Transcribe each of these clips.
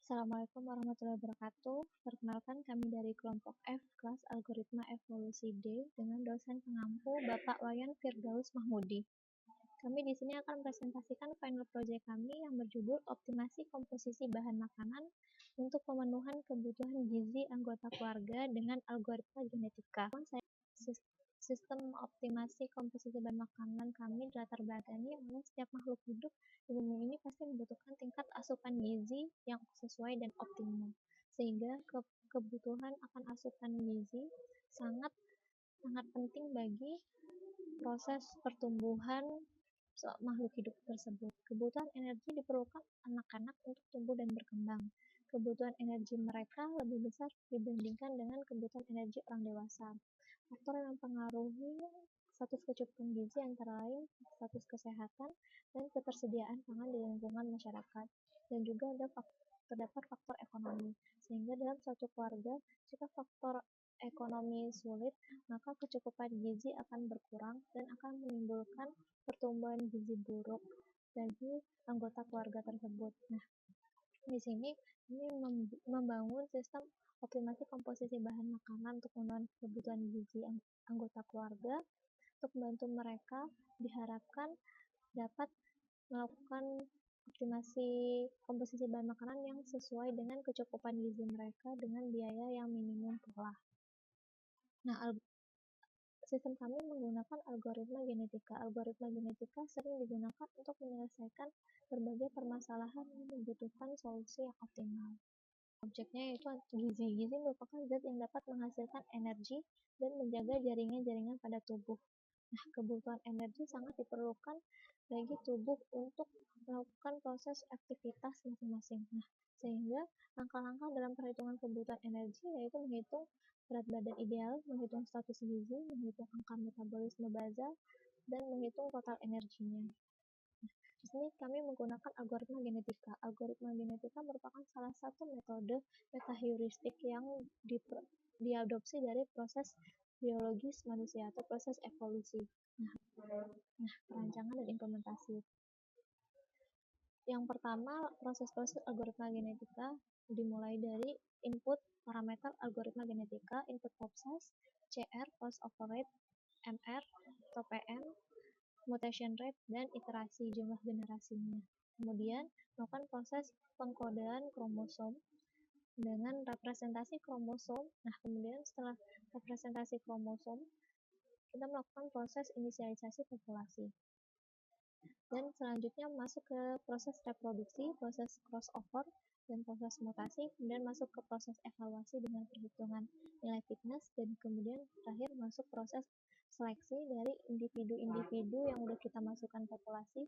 Assalamualaikum warahmatullahi wabarakatuh. Perkenalkan kami dari kelompok F, kelas Algoritma Evolusi D, dengan dosen pengampu Bapak Wayan Firdaus Mahmudi. Kami di sini akan presentasikan final project kami yang berjudul Optimasi Komposisi Bahan Makanan untuk Pemenuhan Kebutuhan Gizi Anggota Keluarga dengan Algoritma Genetika. Sistem optimasi komposisi bahan makanan kami latar belakangi oleh setiap makhluk hidup di bumi ini pasti membutuhkan tingkat asupan gizi yang sesuai dan optimum, sehingga kebutuhan akan asupan gizi sangat penting bagi proses pertumbuhan makhluk hidup tersebut. Kebutuhan energi diperlukan anak-anak untuk tumbuh dan berkembang. Kebutuhan energi mereka lebih besar dibandingkan dengan kebutuhan energi orang dewasa. Faktor yang mempengaruhi status kecukupan gizi antara lain status kesehatan dan ketersediaan pangan di lingkungan masyarakat, dan juga terdapat faktor ekonomi, sehingga dalam suatu keluarga jika faktor ekonomi sulit, maka kecukupan gizi akan berkurang dan akan menimbulkan pertumbuhan gizi buruk bagi anggota keluarga tersebut. Nah, di sini ini membangun sistem optimasi komposisi bahan makanan untuk memenuhi kebutuhan gizi anggota keluarga. Untuk membantu mereka diharapkan dapat melakukan optimasi komposisi bahan makanan yang sesuai dengan kecukupan gizi mereka dengan biaya yang minimum pula. Nah, sistem kami menggunakan algoritma genetika. Algoritma genetika sering digunakan untuk menyelesaikan berbagai permasalahan yang membutuhkan solusi yang optimal. Objeknya yaitu gizi. Gizi merupakan zat yang dapat menghasilkan energi dan menjaga jaringan-jaringan pada tubuh. Nah, kebutuhan energi sangat diperlukan bagi tubuh untuk melakukan proses aktivitas masing-masing. Nah, sehingga langkah-langkah dalam perhitungan kebutuhan energi yaitu menghitung berat badan ideal, menghitung status gizi, menghitung angka metabolisme basal, dan menghitung total energinya. Di sini kami menggunakan algoritma genetika. Algoritma genetika merupakan salah satu metode metaheuristik yang diadopsi dari proses biologis manusia atau proses evolusi. Nah, perancangan dan implementasi. Yang pertama, proses-proses algoritma genetika dimulai dari input parameter algoritma genetika, input top size, CR, crossover rate, MR, atau PM, mutation rate, dan iterasi jumlah generasinya. Kemudian, melakukan proses pengkodean kromosom dengan representasi kromosom. Nah, kemudian setelah representasi kromosom, kita melakukan proses inisialisasi populasi. Dan selanjutnya masuk ke proses reproduksi, proses crossover, dan proses mutasi, kemudian masuk ke proses evaluasi dengan perhitungan nilai fitness, dan kemudian terakhir masuk proses seleksi dari individu-individu yang udah kita masukkan populasi,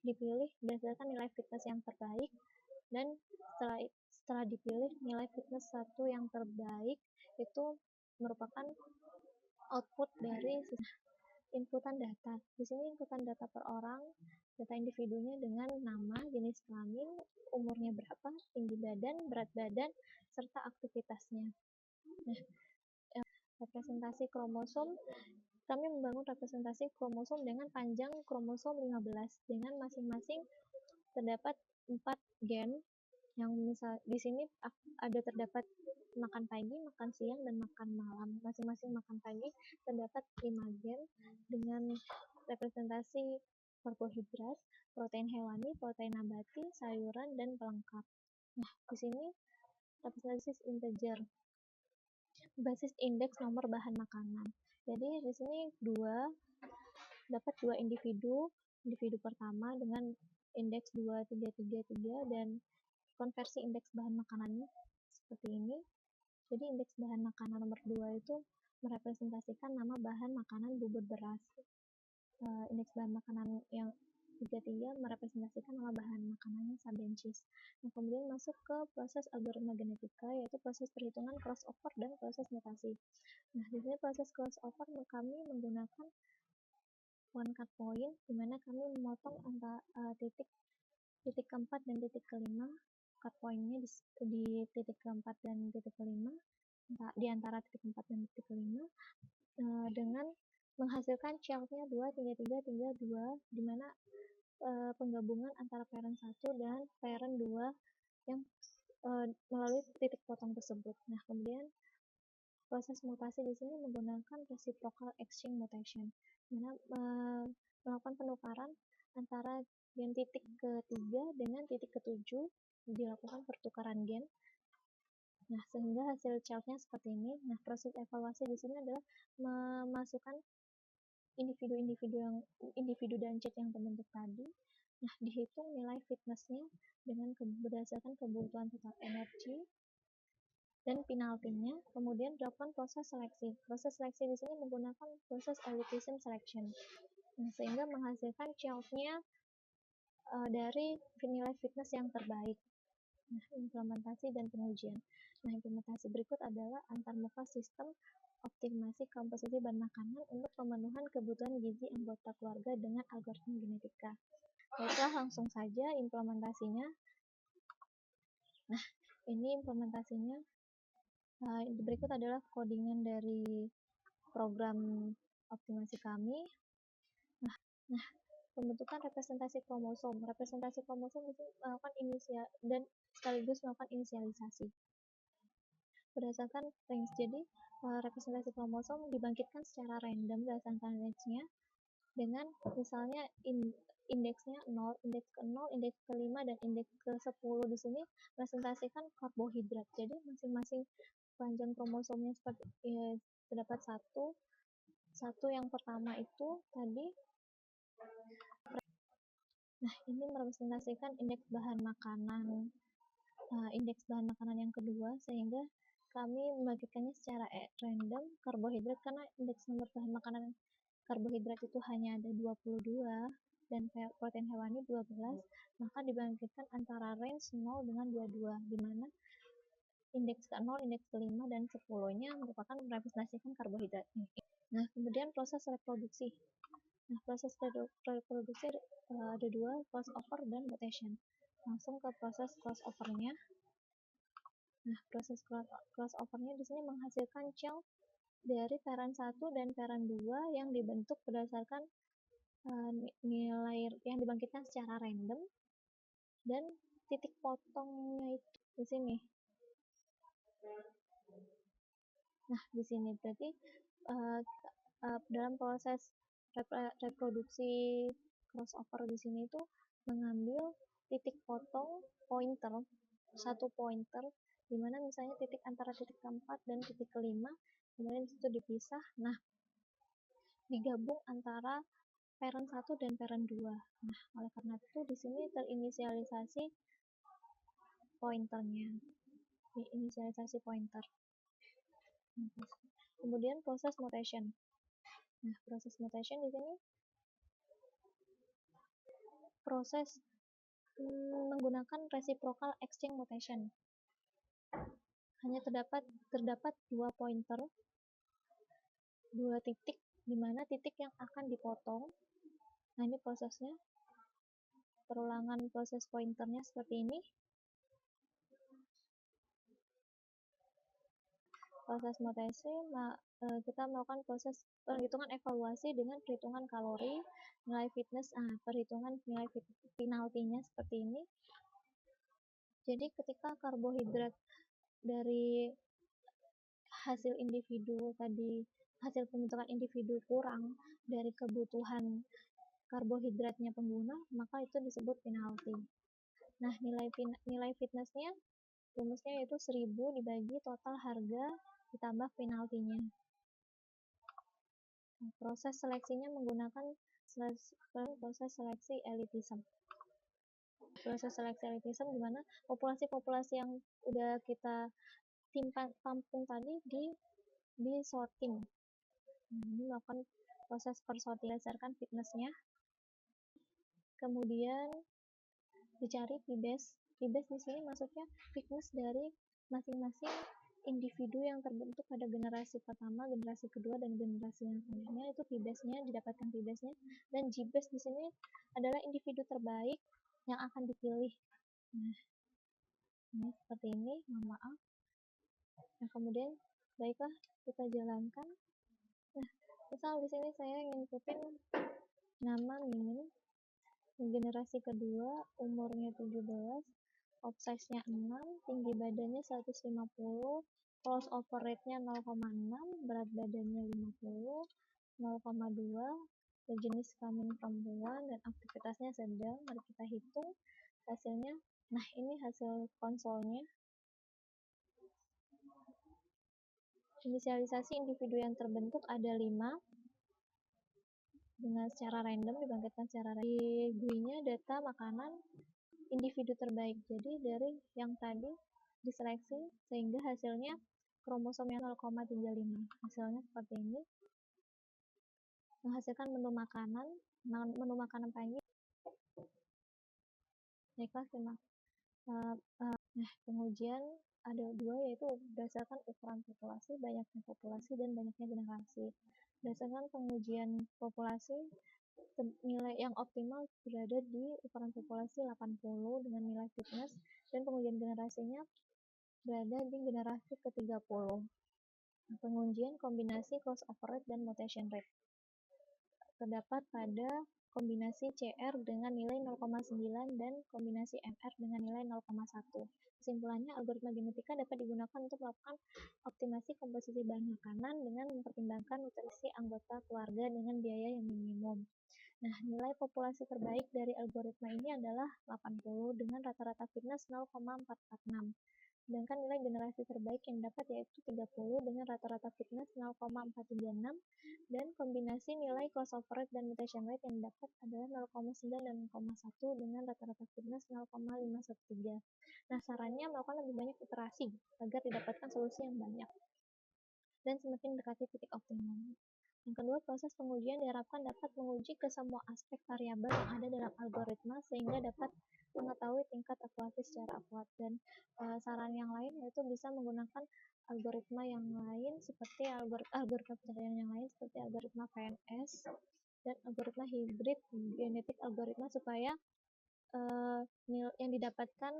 dipilih berdasarkan nilai fitness yang terbaik, dan setelah dipilih nilai fitness satu yang terbaik itu merupakan output dari inputan data. Di sini inputan data per orang, data individunya dengan nama, jenis kelamin, umurnya berapa, tinggi badan, berat badan, serta aktivitasnya. Nah, representasi kromosom, kami membangun representasi kromosom dengan panjang kromosom 15 dengan masing-masing terdapat 4 gen yang misal di sini ada terdapat makan pagi, makan siang, dan makan malam. Masing-masing makan pagi terdapat 5 gen dengan representasi karbohidrat, protein hewani, protein nabati, sayuran, dan pelengkap. Nah, di sini representasi integer basis indeks nomor bahan makanan. Jadi di sini dapat dua individu pertama dengan indeks 2333 dan konversi indeks bahan makanannya seperti ini. Jadi indeks bahan makanan nomor 2 itu merepresentasikan nama bahan makanan bubur beras. Indeks bahan makanan yang 33 merepresentasikan nama bahan makanannya saben cheese. Nah, kemudian masuk ke proses algoritma genetika, yaitu proses perhitungan crossover dan proses mutasi. Nah, di sini proses crossover kami menggunakan one cut point, di mana kami memotong antara titik keempat dan titik kelima. Cut point-nya di titik keempat dan titik kelima, di antara titik keempat dan titik kelima, dengan menghasilkan child-nya 2, 3, 3, 3, 2, di mana penggabungan antara parent 1 dan parent 2 yang melalui titik potong tersebut. Nah, kemudian proses mutasi di sini menggunakan reciprocal exchange mutation, mana melakukan penukaran antara gen titik ketiga dengan titik ketujuh, dilakukan pertukaran gen. Nah, sehingga hasil chart-nya seperti ini. Nah, proses evaluasi di sini adalah memasukkan individu dan chat yang terbentuk tadi. Nah, dihitung nilai fitness-nya dengan berdasarkan kebutuhan total energi dan penaltinya, kemudian dilakukan proses seleksi. Proses seleksi di sini menggunakan proses elitism selection. Nah, sehingga menghasilkan child-nya dari nilai fitness yang terbaik. Nah, implementasi dan pengujian. Nah, implementasi berikut adalah antarmuka sistem optimasi komposisi bahan makanan untuk pemenuhan kebutuhan gizi anggota keluarga dengan algoritma genetika. Baiklah, langsung saja implementasinya. Nah, ini implementasinya. Berikut adalah codingan dari program optimasi kami. Nah, pembentukan representasi kromosom. Representasi kromosom itu melakukan dan sekaligus melakukan inisialisasi berdasarkan range. Jadi, representasi kromosom dibangkitkan secara random berdasarkan range-nya dengan misalnya indeksnya 0, indeks ke-0, indeks ke-5, dan indeks ke-10 di sini presentasikan karbohidrat. Jadi, masing-masing panjang kromosomnya seperti terdapat satu yang pertama itu tadi. Nah, ini merepresentasikan indeks bahan makanan yang kedua, sehingga kami membagikannya secara random karbohidrat, karena indeks nomor bahan makanan karbohidrat itu hanya ada 22 dan protein hewani 12, maka dibangkitkan antara range 0 dengan 22, di mana indeks ke-0, indeks ke-5, dan 10-nya merupakan merepresentasikan karbohidrat. Nah, kemudian proses reproduksi. Nah, proses reproduksi ada dua, crossover dan mutation. Langsung ke proses crossover-nya. Nah, proses crossover-nya di sini menghasilkan child dari parent 1 dan parent 2 yang dibentuk berdasarkan nilai yang dibangkitkan secara random, dan titik potongnya itu di sini. Nah, di sini berarti dalam proses reproduksi crossover di sini itu mengambil titik potong pointer, satu pointer, di mana misalnya titik antara titik keempat dan titik kelima, kemudian itu dipisah. Nah, digabung antara parent 1 dan parent 2. Nah, oleh karena itu di sini terinisialisasi pointernya. Inisialisasi pointer. Kemudian proses mutation. Nah, proses mutation di sini proses menggunakan reciprocal exchange mutation. Hanya terdapat dua pointer, dua titik, di mana titik yang akan dipotong. Nah, ini prosesnya. Perulangan proses pointernya seperti ini. Proses mutasi, kita melakukan proses perhitungan evaluasi dengan perhitungan kalori, nilai fitness, perhitungan nilai penaltinya seperti ini. Jadi ketika karbohidrat dari hasil pembentukan individu kurang dari kebutuhan karbohidratnya pengguna, maka itu disebut penalti. Nah, nilai fitnessnya rumusnya yaitu 1000 dibagi total harga ditambah penaltinya. Nah, proses seleksinya menggunakan proses seleksi elitism. Proses seleksi elitism di mana populasi-populasi yang udah kita tampung tadi di sorting. Nah, ini melakukan proses persorting berdasarkan fitnessnya. Kemudian dicari P-base. P-base di sini maksudnya fitness dari masing-masing individu yang terbentuk pada generasi pertama, generasi kedua, dan generasi yang selanjutnya. Itu P-base-nya, didapatkan P-base-nya. Dan G-base di sini adalah individu terbaik yang akan dipilih. Nah, ini seperti ini, mohon maaf. Nah, kemudian baiklah kita jalankan. Nah, misal di sini saya nginputin nama Mimin, generasi kedua, umurnya 17, Upsize-nya 6, tinggi badannya 150, crossover rate-nya 0,6, berat badannya 50, 0,2, jenis kelamin perempuan, dan aktivitasnya sedang. Mari kita hitung hasilnya. Nah, ini hasil konsolnya. Inisialisasi individu yang terbentuk ada 5 dengan secara random, dibangkitkan secara random. Di GUI-nya data makanan individu terbaik. Jadi dari yang tadi diseleksi sehingga hasilnya kromosomnya 0,35. Hasilnya seperti ini. Menghasilkan menu makanan pagi. Baiklah, nah, pengujian ada 2, yaitu berdasarkan ukuran populasi, banyaknya populasi, dan banyaknya generasi. Berdasarkan pengujian populasi, nilai yang optimal berada di ukuran populasi 80 dengan nilai fitness, dan pengujian generasinya berada di generasi ke-30. Pengujian kombinasi crossover rate dan mutation rate terdapat pada kombinasi CR dengan nilai 0,9 dan kombinasi MR dengan nilai 0,1. Kesimpulannya, algoritma genetika dapat digunakan untuk melakukan optimasi komposisi bahan makanan dengan mempertimbangkan nutrisi anggota keluarga dengan biaya yang minimum. Nah, nilai populasi terbaik dari algoritma ini adalah 80 dengan rata-rata fitness 0,446. Sedangkan nilai generasi terbaik yang dapat yaitu 30 dengan rata-rata fitness 0,436, dan kombinasi nilai crossover rate dan mutation rate yang dapat adalah 0,9 dan 0,1 dengan rata-rata fitness 0,513. Nah, sarannya melakukan lebih banyak iterasi agar didapatkan solusi yang banyak dan semakin mendekati titik optimum. Yang kedua, proses pengujian diharapkan dapat menguji ke semua aspek variabel yang ada dalam algoritma sehingga dapat mengetahui tingkat akuratasi secara akurat. Dan saran yang lain yaitu bisa menggunakan algoritma yang lain seperti algoritma pencarian yang lain seperti algoritma PNS dan algoritma hibrid genetik algoritma supaya yang didapatkan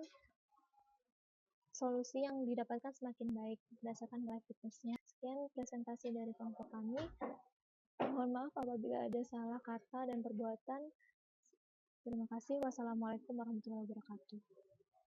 solusi yang didapatkan semakin baik berdasarkan nilai fitness-nya. Sekian presentasi dari kelompok kami. Mohon maaf apabila ada salah kata dan perbuatan. Terima kasih. Wassalamualaikum warahmatullahi wabarakatuh.